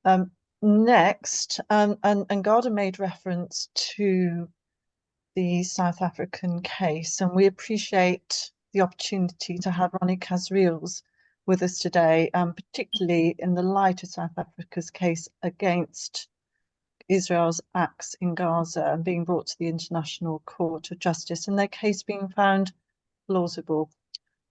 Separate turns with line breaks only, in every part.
Um, Next, and Garda made reference to the South African case, and we appreciate the opportunity to have Ronnie Kasrils with us today, particularly in the light of South Africa's case against Israel's acts in Gaza and being brought to the International Court of Justice, and their case being found plausible.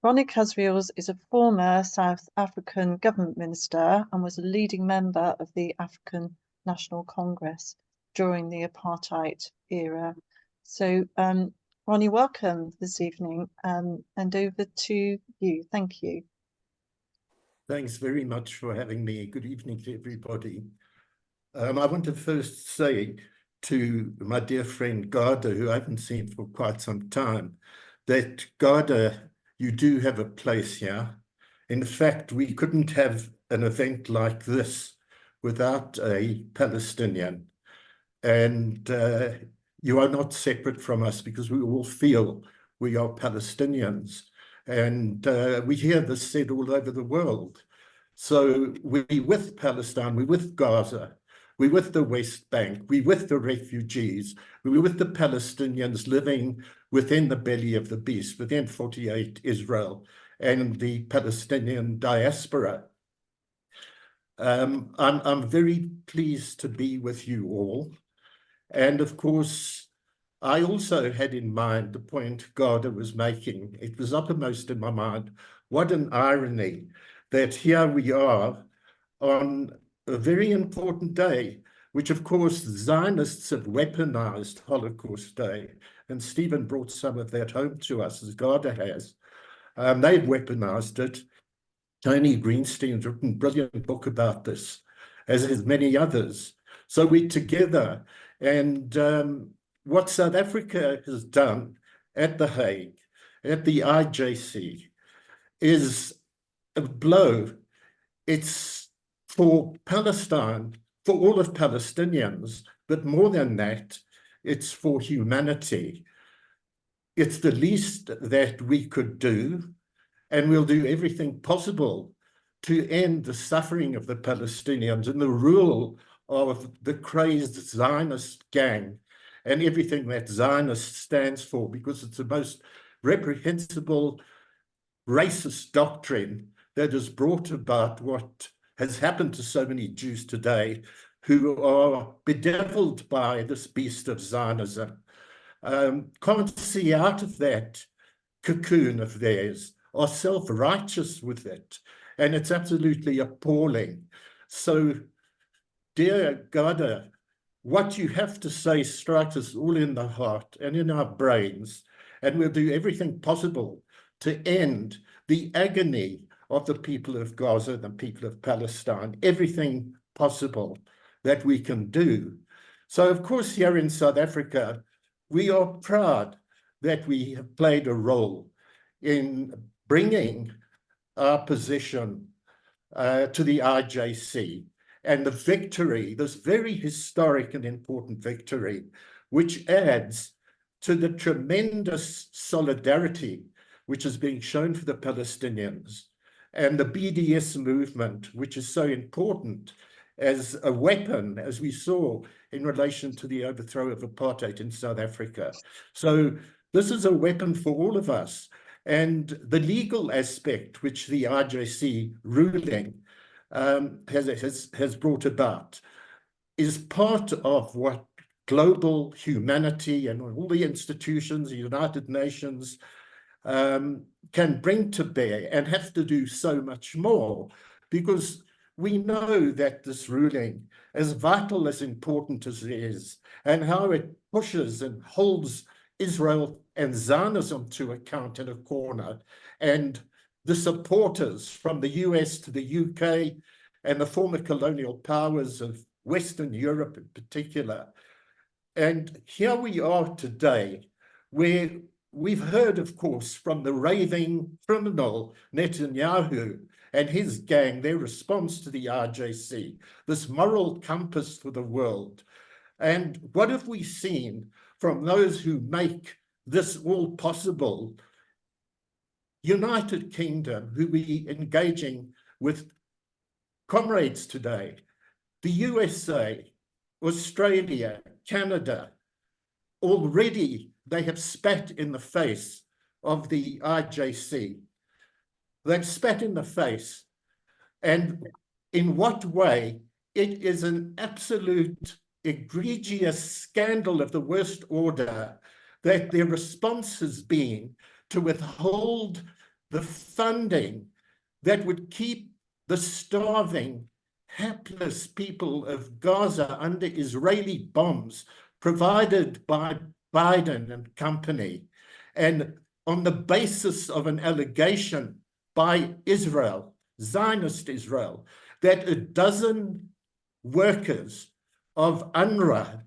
Ronnie Kasrils is a former South African government minister and was a leading member of the African National Congress during the apartheid era. So, Ronnie, welcome this evening, and over to you. Thank you.
Thanks very much for having me. Good evening to everybody. I want to first say to my dear friend Garda, who I haven't seen for quite some time, that Garda, you do have a place here. In fact, we couldn't have an event like this without a Palestinian. And you are not separate from us because we all feel we are Palestinians. And we hear this said all over the world. So we're with Palestine, we're with Gaza, we're with the West Bank, we're with the refugees, we're with the Palestinians living within the belly of the beast, within 48 Israel and the Palestinian diaspora. I'm very pleased to be with you all. And of course, I also had in mind the point Garda was making. It was uppermost in my mind. What an irony that here we are on a very important day, which of course Zionists have weaponized Holocaust Day. And Stephen brought some of that home to us, as Garda has. They've weaponized it. Tony Greenstein's written a brilliant book about this, as has many others. So we're together. And what South Africa has done at The Hague, at the IJC, is a blow. It's for Palestine, for all of Palestinians, but more than that, it's for humanity. It's the least that we could do, and we'll do everything possible to end the suffering of the Palestinians and the rule of the crazed Zionist gang and everything that Zionist stands for, because it's the most reprehensible racist doctrine that has brought about what has happened to so many Jews today who are bedeviled by this beast of Zionism. Can't see out of that cocoon of theirs, are self-righteous with it, and it's absolutely appalling. So, dear Garda, what you have to say strikes us all in the heart and in our brains, and we'll do everything possible to end the agony of the people of Gaza, the people of Palestine, everything possible that we can do. So, of course, here in South Africa, we are proud that we have played a role in bringing our position to the IJC, and the victory, this very historic and important victory, which adds to the tremendous solidarity which is being shown for the Palestinians, and the BDS movement, which is so important as a weapon, as we saw in relation to the overthrow of apartheid in South Africa. So this is a weapon for all of us. And the legal aspect, which the IJC ruling has brought about, is part of what global humanity and all the institutions, the United Nations, can bring to bear, and have to do so much more, because we know that this ruling, as vital, as important as it is, and how it pushes and holds Israel and Zionism to account in a corner, and the supporters from the US to the UK and the former colonial powers of Western Europe in particular. And here we are today, where we've heard, of course, from the raving criminal Netanyahu and his gang, their response to the RJC, this moral compass for the world. And what have we seen from those who make this all possible? United Kingdom, who we engaging with comrades today, the the USA, Australia, Canada, already they have spat in the face of the IJC. They've spat in the face. And in what way? It is an absolute egregious scandal of the worst order that their response has been to withhold the funding that would keep the starving, hapless people of Gaza under Israeli bombs provided by Biden and company, and on the basis of an allegation by Israel, Zionist Israel, that a dozen workers of UNWRA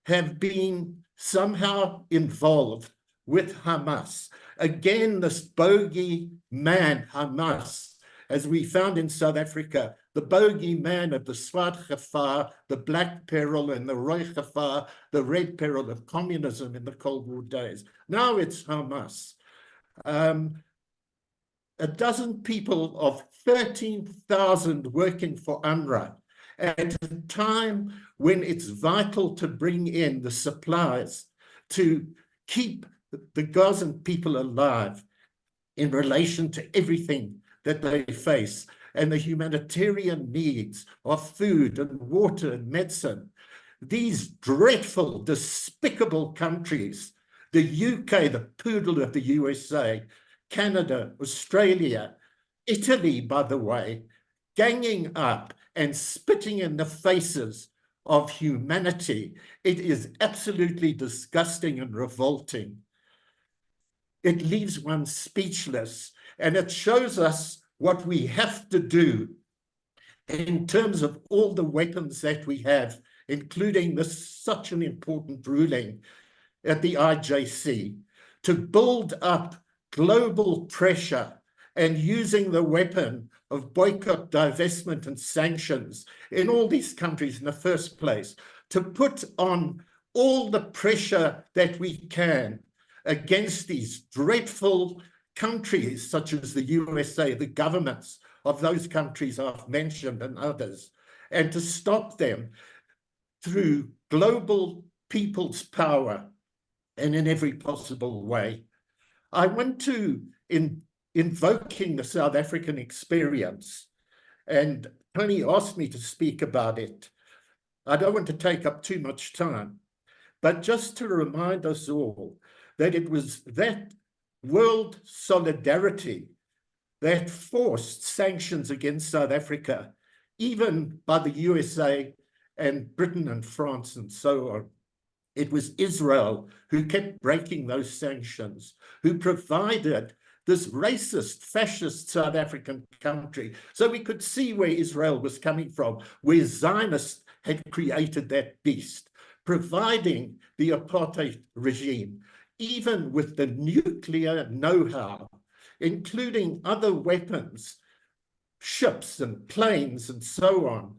have been somehow involved with Hamas. Again, this bogey man, Hamas, as we found in South Africa, the bogey man of the Swart Gevaar, the Black Peril, and the Rooi Gevaar, the Red Peril of communism in the Cold War days. Now it's Hamas. A dozen people of 13,000 working for UNWRA at a time when it's vital to bring in the supplies to keep the Gazan people alive in relation to everything that they face and the humanitarian needs of food and water and medicine. These dreadful, despicable countries, the UK, the poodle of the USA, Canada, Australia, Italy, by the way, ganging up and spitting in the faces of humanity. It is absolutely disgusting and revolting. It leaves one speechless, and it shows us what we have to do in terms of all the weapons that we have, including such an important ruling at the IJC, to build up global pressure and using the weapon of boycott, divestment, and sanctions in all these countries in the first place, to put on all the pressure that we can against these dreadful countries such as the USA, the governments of those countries I've mentioned and others, and to stop them through global people's power and in every possible way. I went to, in invoking the South African experience, and Tony asked me to speak about it. I don't want to take up too much time, but just to remind us all that it was that world solidarity that forced sanctions against South Africa, even by the USA and Britain and France and so on. It was Israel who kept breaking those sanctions, who provided this racist, fascist South African country. So we could see where Israel was coming from, where Zionists had created that beast, providing the apartheid regime, even with the nuclear know-how, including other weapons, ships and planes and so on,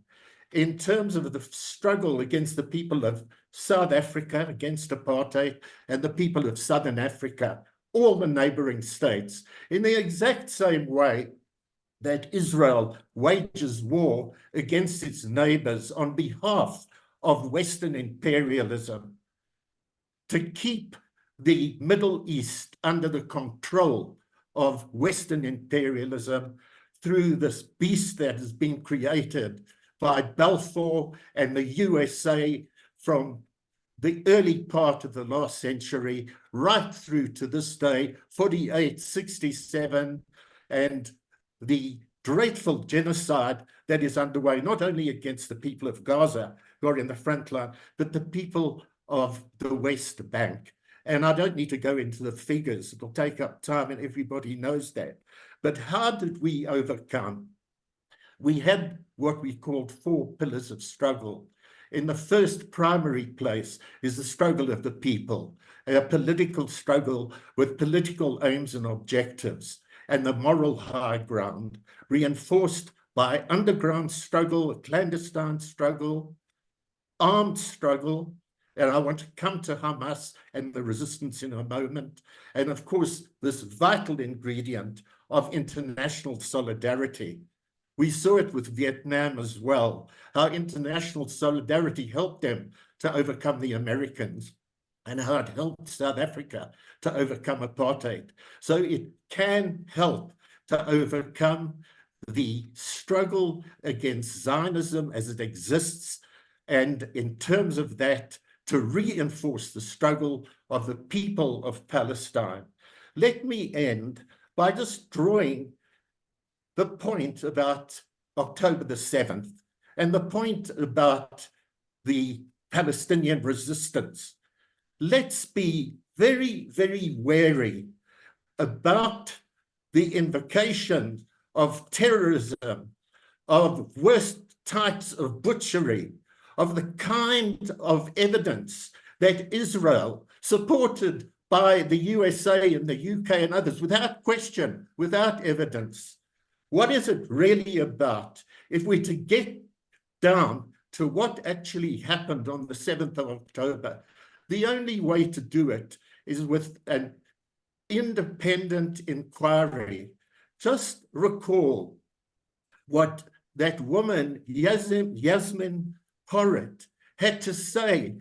in terms of the struggle against the people of South Africa, against apartheid, and the people of Southern Africa, all the neighboring states, in the exact same way that Israel wages war against its neighbors on behalf of Western imperialism to keep the Middle East under the control of Western imperialism through this beast that has been created by Balfour and the USA from the early part of the last century right through to this day, 48, 67, and the dreadful genocide that is underway, not only against the people of Gaza who are in the front line, but the people of the West Bank. And I don't need to go into the figures. It'll take up time and everybody knows that. But how did we overcome? We had what we called 4 pillars of struggle. In the first primary place is the struggle of the people, a political struggle with political aims and objectives, and the moral high ground, reinforced by underground struggle, a clandestine struggle, armed struggle, and I want to come to Hamas and the resistance in a moment, and of course, this vital ingredient of international solidarity, We saw it with Vietnam as well, how international solidarity helped them to overcome the Americans, and how it helped South Africa to overcome apartheid. So it can help to overcome the struggle against Zionism as it exists, and in terms of that, to reinforce the struggle of the people of Palestine. Let me end by just drawing the point about October the 7th and the point about the Palestinian resistance. Let's be very, very wary about the invocation of terrorism, of worst types of butchery, of the kind of evidence that Israel, supported by the USA and the UK and others, without question, without evidence. What is it really about? If we're to get down to what actually happened on the 7th of October, the only way to do it is with an independent inquiry. Just recall what that woman, Yasmin Porat, had to say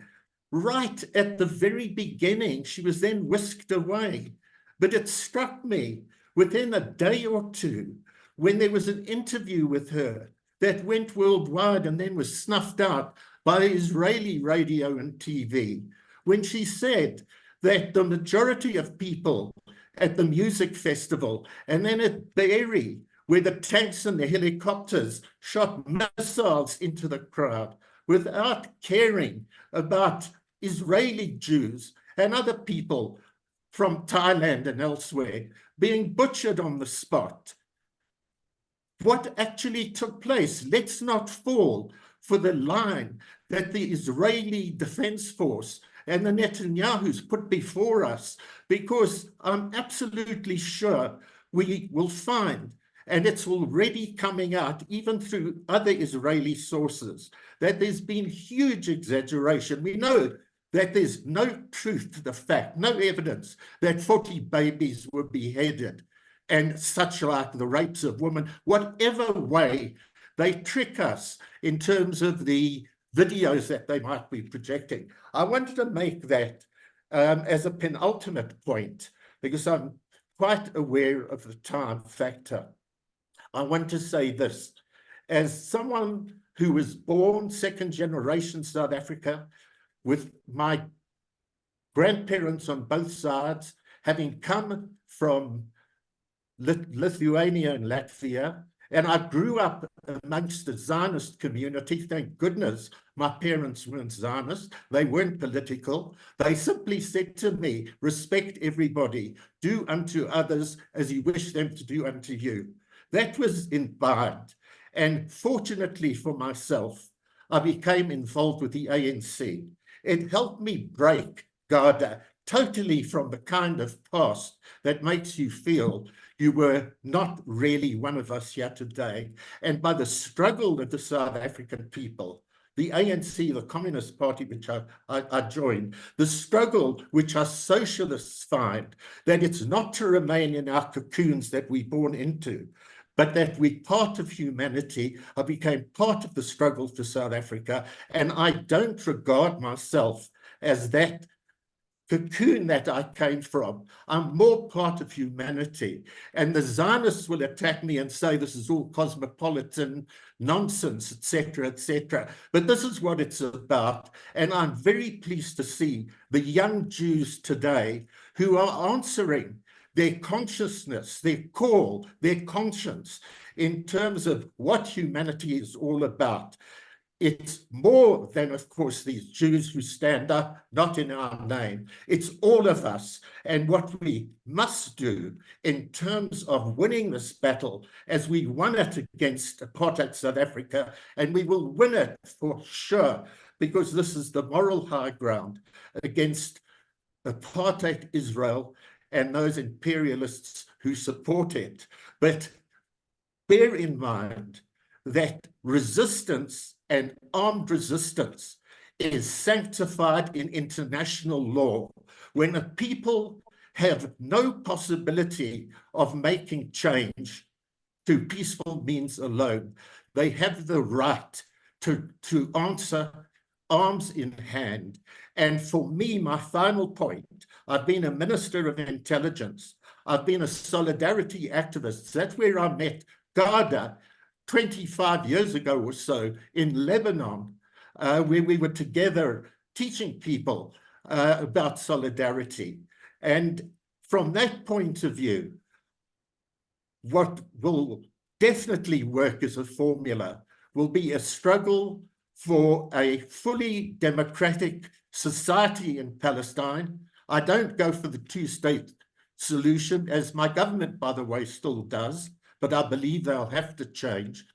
right at the very beginning. She was then whisked away. But it struck me within a day or two, when there was an interview with her that went worldwide and then was snuffed out by Israeli radio and TV, when she said that the majority of people at the music festival and then at Be'eri, where the tanks and the helicopters shot missiles into the crowd without caring about Israeli Jews and other people from Thailand and elsewhere being butchered on the spot. What actually took place? Let's not fall for the line that the Israeli Defense Force and the Netanyahus put before us, because I'm absolutely sure we will find, and it's already coming out even through other Israeli sources, that there's been huge exaggeration. We know that there's no truth to the fact, no evidence that 40 babies were beheaded and such like, the rapes of women, whatever way they trick us in terms of the videos that they might be projecting. I wanted to make that as a penultimate point, because I'm quite aware of the time factor. I want to say this, as someone who was born second generation South Africa, with my grandparents on both sides, having come from Lithuania and Latvia, and I grew up amongst the Zionist community. Thank goodness my parents weren't Zionist. They weren't political. They simply said to me, respect everybody, do unto others as you wish them to do unto you. That was imbibed. And fortunately for myself, I became involved with the ANC. It helped me break Garda totally from the kind of past that makes you feel you were not really one of us here today. And by the struggle of the South African people, the ANC, the Communist Party, which I joined, the struggle which us socialists find, that it's not to remain in our cocoons that we're born into, but that we're part of humanity. I became part of the struggle for South Africa, and I don't regard myself as that cocoon that I came from. I'm more part of humanity. And the Zionists will attack me and say this is all cosmopolitan nonsense, etc., etc. But this is what it's about. And I'm very pleased to see the young Jews today who are answering their consciousness, their call, their conscience in terms of what humanity is all about. It's more than, of course, these Jews who stand up, not in our name. It's all of us. And what we must do in terms of winning this battle, as we won it against apartheid South Africa, and we will win it for sure, because this is the moral high ground against apartheid Israel and those imperialists who support it. But bear in mind that resistance and armed resistance is sanctified in international law. When a people have no possibility of making change, through peaceful means alone. They have the right to answer arms in hand. And for me, my final point, I've been a minister of intelligence. I've been a solidarity activist. That's where I met Govt 25 years ago or so in Lebanon, where we were together teaching people about solidarity. And from that point of view, what will definitely work as a formula will be a struggle for a fully democratic society in Palestine. I don't go for the two-state solution, as my government, by the way, still does, but I believe they'll have to change.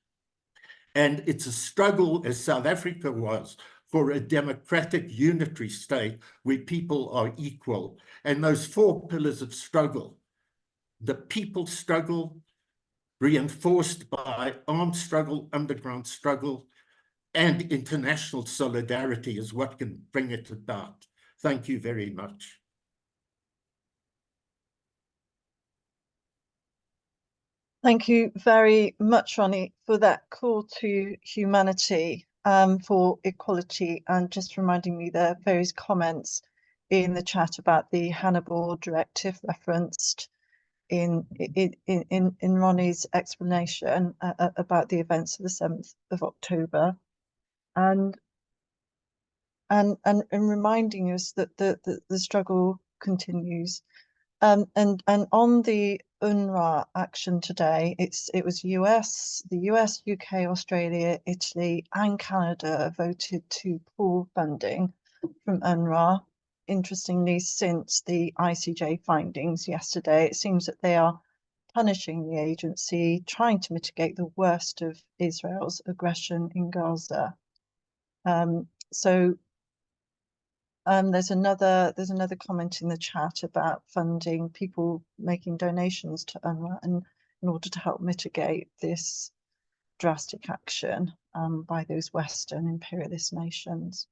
And it's a struggle, as South Africa was, for a democratic unitary state where people are equal. And those four pillars of struggle, the people struggle, reinforced by armed struggle, underground struggle, and international solidarity is what can bring it about. Thank you very much.
Thank you very much, Ronnie, for that call to humanity, for equality, and just reminding me there are various comments in the chat about the Hannibal Directive referenced in Ronnie's explanation about the events of the 7th of October, and reminding us that the struggle continues. And on the UNWRA action today, it was the US, UK, Australia, Italy, and Canada voted to pull funding from UNWRA. Interestingly, since the ICJ findings yesterday, it seems that they are punishing the agency, trying to mitigate the worst of Israel's aggression in Gaza. There's another comment in the chat about funding, people making donations to UNWRA in order to help mitigate this drastic action by those Western imperialist nations.